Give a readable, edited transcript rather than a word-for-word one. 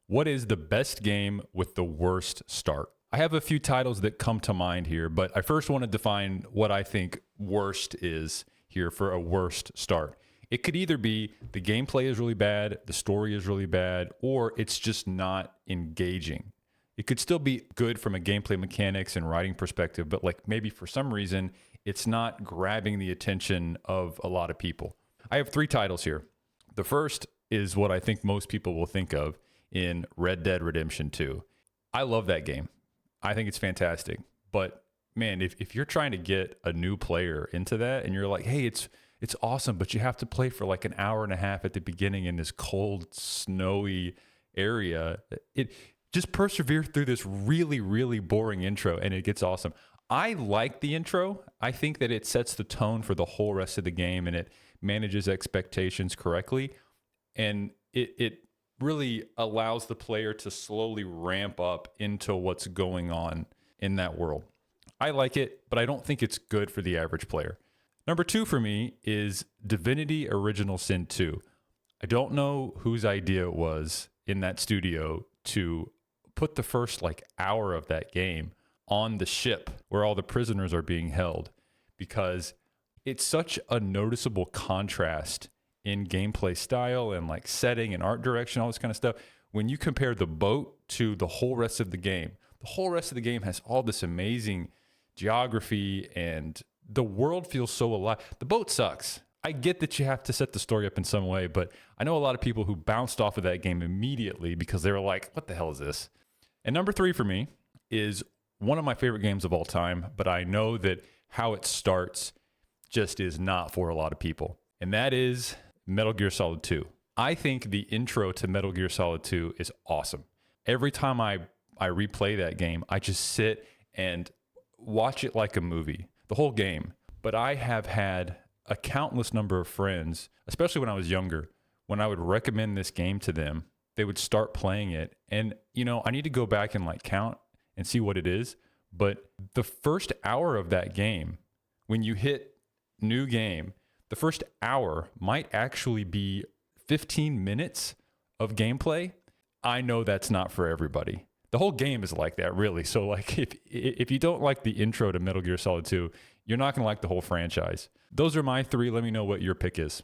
What is the best game with the worst start? I have a few titles that come to mind here, but I first want to define what I think worst is here for a worst start. It could either be the gameplay is really bad, the story is really bad, or it's just not engaging. It could still be good from a gameplay mechanics and writing perspective, but like maybe for some reason, it's not grabbing the attention of a lot of people. I have three titles here. The first is what I think most people will think of in Red Dead Redemption 2. I love that game. I think it's fantastic. But man, if you're trying to get a new player into that and you're like, hey, it's awesome, but you have to play for like an hour and a half at the beginning in this cold, snowy area, it just persevere through this really, really boring intro and it gets awesome. I like the intro. I think that it sets the tone for the whole rest of the game and it manages expectations correctly. And it really allows the player to slowly ramp up into what's going on in that world. I like it, but I don't think it's good for the average player. Number two for me is Divinity Original Sin 2. I don't know whose idea it was in that studio to put the first like hour of that game on the ship where all the prisoners are being held, because it's such a noticeable contrast in gameplay style and like setting and art direction, all this kind of stuff. When you compare the boat to the whole rest of the game has all this amazing geography and the world feels so alive. The boat sucks. I get that you have to set the story up in some way, but I know a lot of people who bounced off of that game immediately because they were like, what the hell is this? And number three for me is one of my favorite games of all time, but I know that how it starts just is not for a lot of people. And that is Metal Gear Solid 2. I think the intro to Metal Gear Solid 2 is awesome. Every time I replay that game, I just sit and watch it like a movie, the whole game. But I have had a countless number of friends, especially when I was younger, when I would recommend this game to them, they would start playing it. And, you know, I need to go back and like count and see what it is. But the first hour of that game, when you hit new game, the first hour might actually be 15 minutes of gameplay. I know that's not for everybody. The whole game is like that, really. So like if you don't like the intro to Metal Gear Solid 2, you're not going to like the whole franchise. Those are my three. Let me know what your pick is.